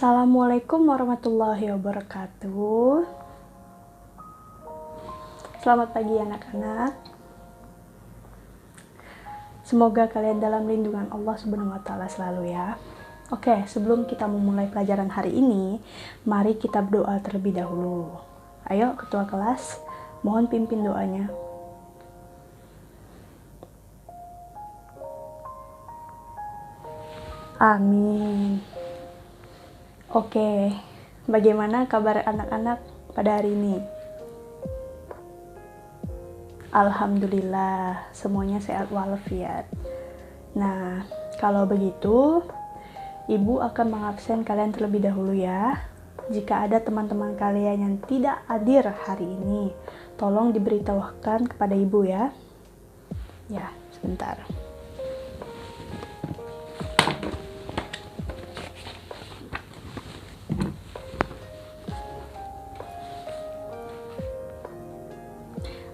Assalamualaikum warahmatullahi wabarakatuh. Selamat pagi anak-anak. Semoga kalian dalam lindungan Allah Subhanahu wa taala selalu ya. Oke, sebelum kita memulai pelajaran hari ini, mari kita berdoa terlebih dahulu. Ayo ketua kelas, mohon pimpin doanya. Amin. Oke, bagaimana kabar anak-anak pada hari ini? Alhamdulillah, semuanya sehat walafiat. Nah, kalau begitu, Ibu akan mengabsen kalian terlebih dahulu ya. Jika ada teman-teman kalian yang tidak hadir hari ini, tolong diberitahukan kepada Ibu ya. Ya, sebentar.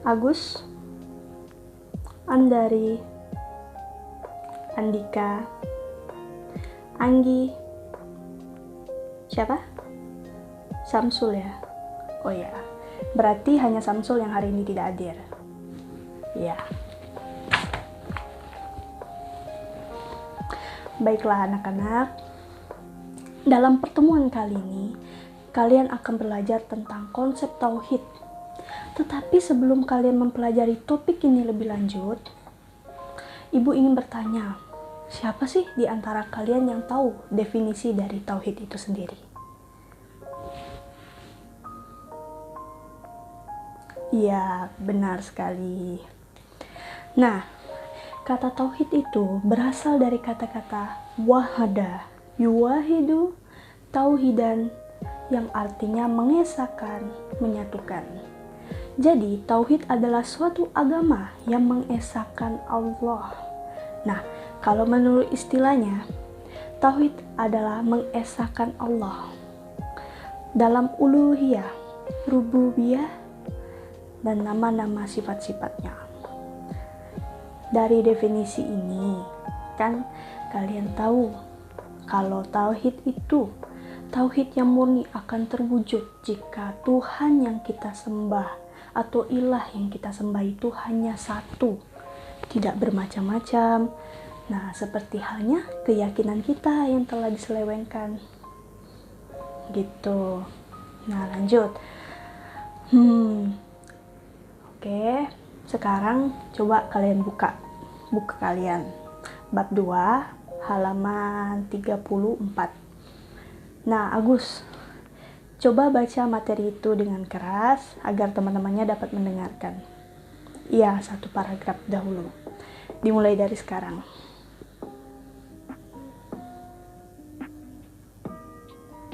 Agus, Andari, Andika, Anggi, siapa? Samsul ya? Oh ya, berarti hanya Samsul yang hari ini tidak hadir. Ya. Baiklah anak-anak, dalam pertemuan kali ini, kalian akan belajar tentang konsep tauhid. Tetapi sebelum kalian mempelajari topik ini lebih lanjut, Ibu ingin bertanya, siapa sih di antara kalian yang tahu definisi dari tauhid itu sendiri? Iya, benar sekali. Nah, kata tauhid itu berasal dari kata-kata wahada, yuwahidu, tauhidan, yang artinya mengesahkan, menyatukan. Jadi, tauhid adalah suatu agama yang mengesahkan Allah. Nah, kalau menurut istilahnya, tauhid adalah mengesahkan Allah dalam uluhiyah, rububiyah, dan nama-nama sifat-sifatnya. Dari definisi ini, kan kalian tahu kalau tauhid itu tauhid yang murni akan terwujud jika Tuhan yang kita sembah atau ilah yang kita sembah itu hanya satu, tidak bermacam-macam. Nah, seperti halnya keyakinan kita yang telah diselewengkan gitu. Nah, lanjut. Oke, sekarang coba kalian buka buku kalian bab 2 halaman 34. Nah, Agus, coba baca materi itu dengan keras agar teman-temannya dapat mendengarkan. Iya, satu paragraf dahulu. Dimulai dari sekarang.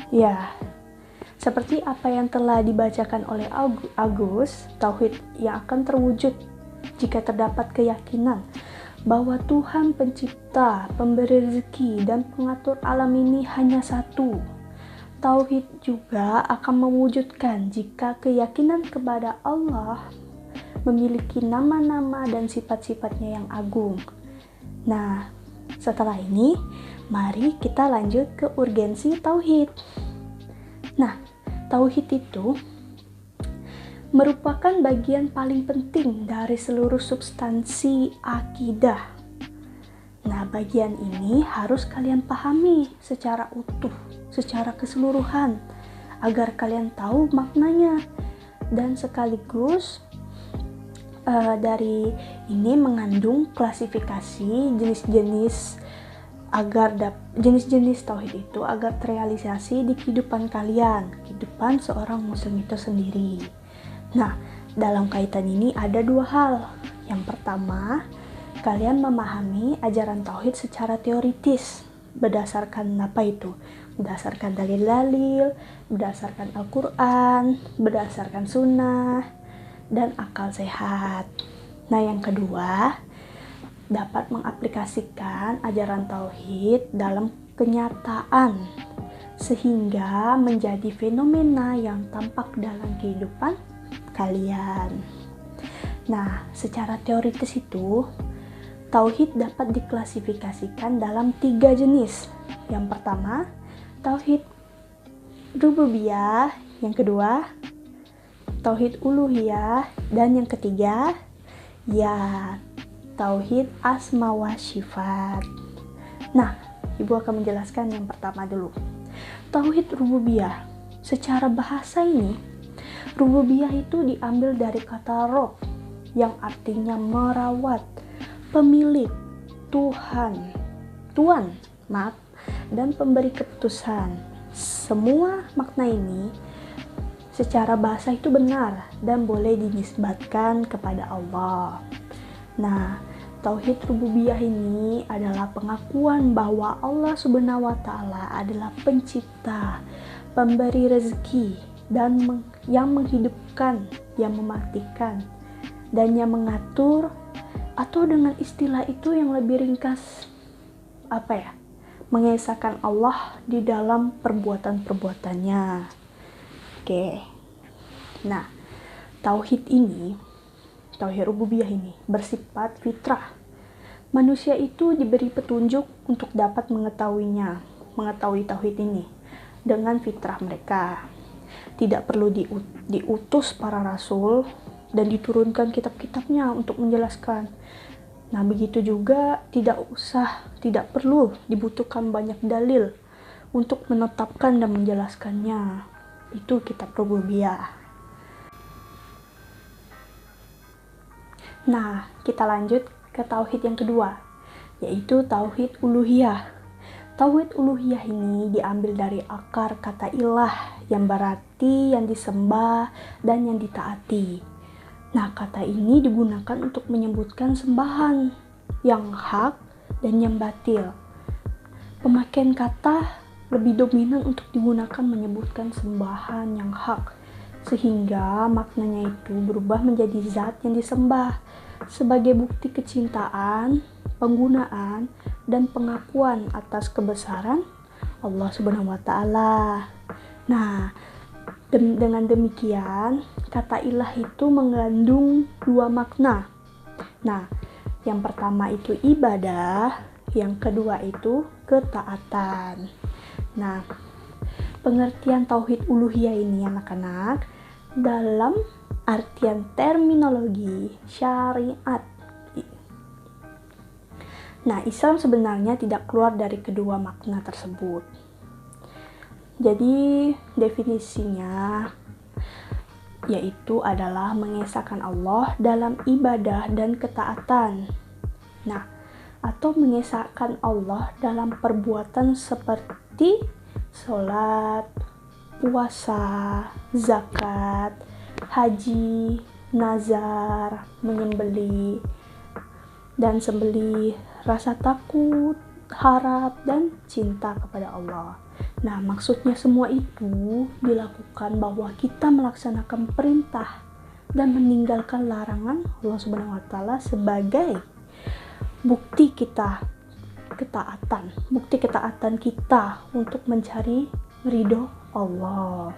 Ya, seperti apa yang telah dibacakan oleh Agus, tauhid yang akan terwujud jika terdapat keyakinan bahwa Tuhan pencipta, pemberi rezeki, dan pengatur alam ini hanya satu. Tauhid juga akan mewujudkan jika keyakinan kepada Allah memiliki nama-nama dan sifat-sifatnya yang agung. Nah, setelah ini, mari kita lanjut ke urgensi tauhid. Nah, tauhid itu merupakan bagian paling penting dari seluruh substansi akidah. Nah, bagian ini harus kalian pahami secara utuh, secara keseluruhan, agar kalian tahu maknanya. Dan sekaligus dari ini mengandung klasifikasi jenis-jenis jenis-jenis tauhid itu agar terrealisasi di kehidupan kalian, kehidupan seorang muslim itu sendiri. Nah, dalam kaitan ini ada dua hal. Yang pertama, kalian memahami ajaran tauhid secara teoritis. Berdasarkan apa itu? Berdasarkan dalil-dalil, berdasarkan Al-Quran, berdasarkan sunnah, dan akal sehat. Nah, yang kedua, dapat mengaplikasikan ajaran tauhid dalam kenyataan sehingga menjadi fenomena yang tampak dalam kehidupan kalian. Nah, secara teoritis itu tauhid dapat diklasifikasikan dalam 3 jenis. Yang pertama, tauhid rububiyah, yang kedua tauhid uluhiyah, dan yang ketiga ya tauhid asma wa sifat. Nah, Ibu akan menjelaskan yang pertama dulu. Tauhid rububiyah. Secara bahasa ini, rububiyah itu diambil dari kata rob yang artinya merawat, pemilik, tuan, dan pemberi keputusan. Semua makna ini secara bahasa itu benar dan boleh dinisbatkan kepada Allah. Nah, tauhid rububiyah ini adalah pengakuan bahwa Allah Subhanahu wa taala adalah pencipta, pemberi rezeki, dan yang menghidupkan, yang mematikan, dan yang mengatur, atau dengan istilah itu yang lebih ringkas mengesahkan Allah di dalam perbuatan-perbuatannya. Oke. Nah, tauhid rububiyah ini bersifat fitrah. Manusia itu diberi petunjuk untuk dapat mengetahui tauhid ini dengan fitrah mereka. Tidak perlu diutus para rasul dan diturunkan kitab-kitabnya untuk menjelaskan. Nah, begitu juga tidak perlu dibutuhkan banyak dalil untuk menetapkan dan menjelaskannya. Itu kitab rububiyah. Nah, kita lanjut ke tauhid yang kedua, yaitu tauhid uluhiyah. Tauhid uluhiyah ini diambil dari akar kata ilah yang berarti yang disembah dan yang ditaati. Nah, kata ini digunakan untuk menyebutkan sembahan yang hak dan yang batil. Pemakaian kata lebih dominan untuk digunakan menyebutkan sembahan yang hak, sehingga maknanya itu berubah menjadi zat yang disembah sebagai bukti kecintaan, penggunaan, dan pengakuan atas kebesaran Allah Subhanahu wa taala. Nah, dengan demikian, kata ilah itu mengandung dua makna. Nah, yang pertama itu ibadah, yang kedua itu ketaatan. Nah, pengertian tauhid uluhiyah ini anak-anak dalam artian terminologi syariat. Nah, Islam sebenarnya tidak keluar dari kedua makna tersebut. Jadi, definisinya yaitu adalah mengesahkan Allah dalam ibadah dan ketaatan. Nah, atau mengesahkan Allah dalam perbuatan seperti sholat, puasa, zakat, haji, nazar, menyembelih, dan sembelih, rasa takut, harap, dan cinta kepada Allah. Nah, maksudnya semua itu dilakukan bahwa kita melaksanakan perintah dan meninggalkan larangan Allah Subhanahu wa taala sebagai bukti ketaatan kita untuk mencari ridho Allah.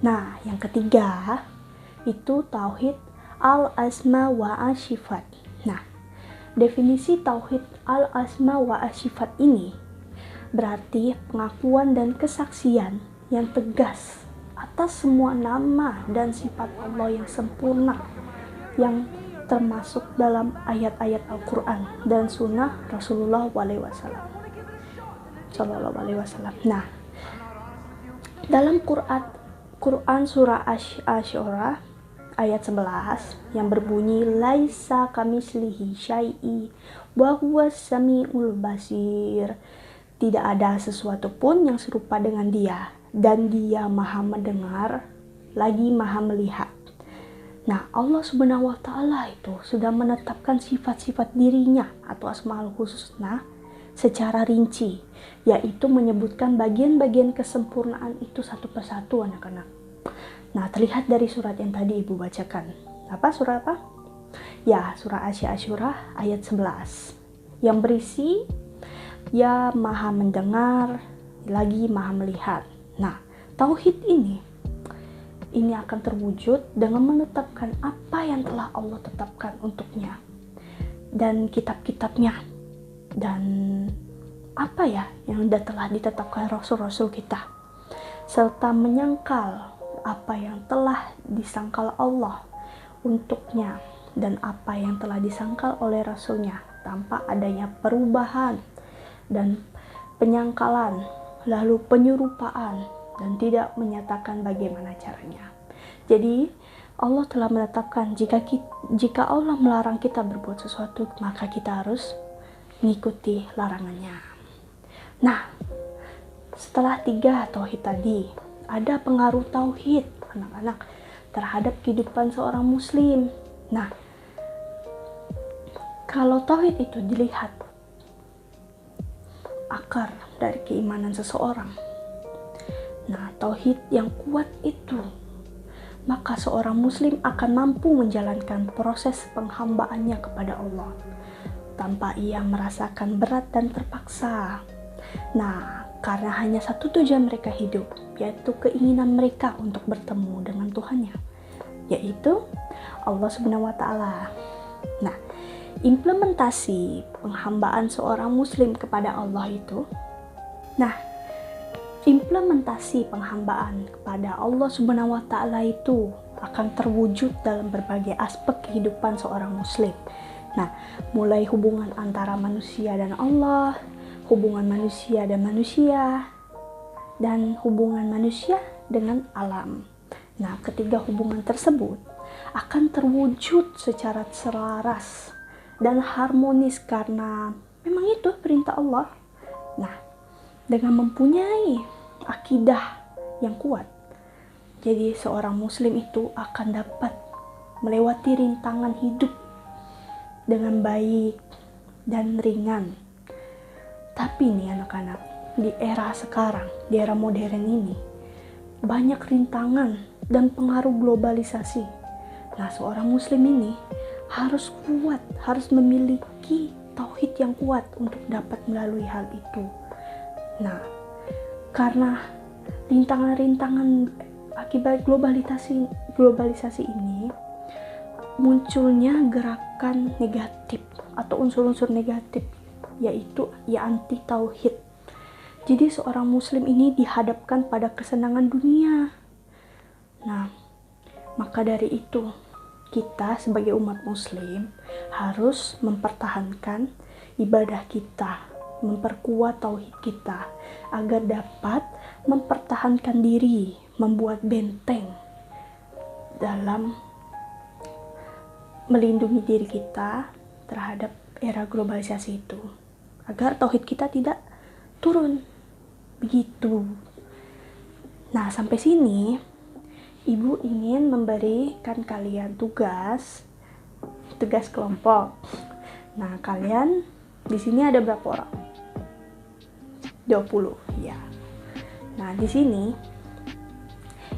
Nah, yang ketiga itu tauhid al-asma wa asifat. Nah, definisi tauhid al-asma wa asifat ini berarti pengakuan dan kesaksian yang tegas atas semua nama dan sifat Allah yang sempurna, yang termasuk dalam ayat-ayat Al-Quran dan sunnah Rasulullah SAW. Nah, dalam Quran surah Asy-Syu'ara ayat 11 yang berbunyi laisa kamislihi syai'i wa huwas samiul basir. Tidak ada sesuatu pun yang serupa dengan Dia, dan Dia Maha mendengar lagi Maha melihat. Nah, Allah Subhanahu wa taala itu sudah menetapkan sifat-sifat dirinya atau Asmaul Husna secara rinci, yaitu menyebutkan bagian-bagian kesempurnaan itu satu persatu, anak-anak. Nah, terlihat dari surat yang tadi Ibu bacakan. Surat apa? Ya, surah Asy-Syu'ara ayat 11 yang berisi Ya Maha mendengar lagi Maha melihat. Nah, tauhid ini akan terwujud dengan menetapkan apa yang telah Allah tetapkan untuknya dan kitab-kitabnya, dan apa ya yang telah ditetapkan rasul-rasul kita. serta menyangkal apa yang telah disangkal Allah untuknya dan apa yang telah disangkal oleh Rasulnya tanpa adanya perubahan dan penyangkalan, lalu penyerupaan, dan tidak menyatakan bagaimana caranya. Jadi Allah telah menetapkan jika Allah melarang kita berbuat sesuatu, maka kita harus mengikuti larangannya. Nah, setelah 3 tauhid tadi, ada pengaruh tauhid anak-anak terhadap kehidupan seorang muslim. Nah, kalau tauhid itu dilihat akar dari keimanan seseorang, nah tauhid yang kuat itu, maka seorang muslim akan mampu menjalankan proses penghambaannya kepada Allah tanpa ia merasakan berat dan terpaksa. Nah, karena hanya satu tujuan mereka hidup, yaitu keinginan mereka untuk bertemu dengan Tuhannya, yaitu Allah Subhanahu wa Ta'ala. Nah, implementasi penghambaan seorang muslim kepada Allah itu, implementasi penghambaan kepada Allah Subhanahu wa Ta'ala itu akan terwujud dalam berbagai aspek kehidupan seorang muslim. Nah, mulai hubungan antara manusia dan Allah, hubungan manusia dan manusia, dan hubungan manusia dengan alam. Nah, ketiga hubungan tersebut akan terwujud secara selaras dan harmonis karena memang itu perintah Allah. Nah, dengan mempunyai akidah yang kuat, jadi seorang muslim itu akan dapat melewati rintangan hidup dengan baik dan ringan. Tapi nih anak-anak, di era sekarang, di era modern ini, banyak rintangan dan pengaruh globalisasi. Nah, seorang muslim ini harus kuat, harus memiliki tauhid yang kuat untuk dapat melalui hal itu. Nah, karena rintangan-rintangan akibat globalisasi ini, munculnya gerakan negatif atau unsur-unsur negatif, yaitu anti tauhid. Jadi seorang muslim ini dihadapkan pada kesenangan dunia. Nah, maka dari itu kita sebagai umat muslim harus mempertahankan ibadah kita, memperkuat tauhid kita agar dapat mempertahankan diri, membuat benteng dalam melindungi diri kita terhadap era globalisasi itu, agar tauhid kita tidak turun. Begitu. Nah, sampai sini Ibu ingin memberikan kalian tugas kelompok. Nah, kalian di sini ada berapa orang? 20, ya. Nah, di sini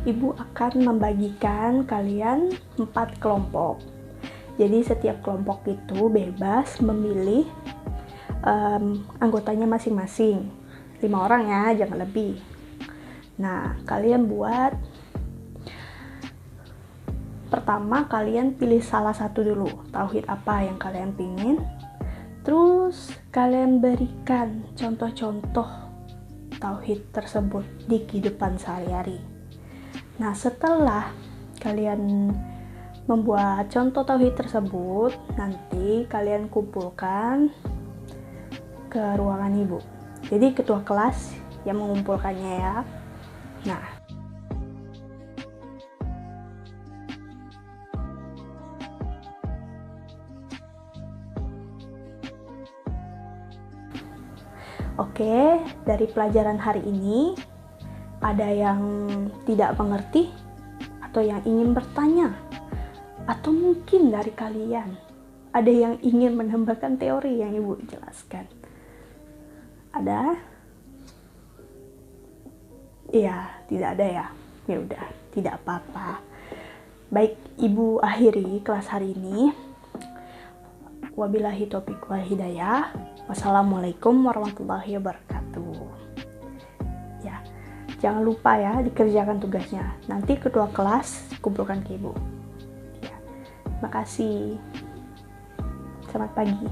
Ibu akan membagikan kalian 4 kelompok. Jadi setiap kelompok itu bebas memilih anggotanya masing-masing. 5 orang ya, jangan lebih. Nah, kalian buat, pertama kalian pilih salah satu dulu, tauhid apa yang kalian pingin. Terus kalian berikan contoh-contoh tauhid tersebut di kehidupan sehari-hari. Nah, setelah kalian membuat contoh tauhid tersebut, nanti kalian kumpulkan ke ruangan Ibu. Jadi ketua kelas yang mengumpulkannya ya. Nah, oke, dari pelajaran hari ini ada yang tidak mengerti atau yang ingin bertanya, atau mungkin dari kalian ada yang ingin menambahkan teori yang Ibu jelaskan? Ada? Iya, tidak ada ya. Ya udah, tidak apa-apa. Baik, Ibu akhiri kelas hari ini. Wabillahi taufiq wal hidayah. Wassalamualaikum warahmatullahi wabarakatuh. Ya, jangan lupa ya dikerjakan tugasnya. Nanti kedua kelas kumpulkan ke Ibu. Ya, makasih. Selamat pagi.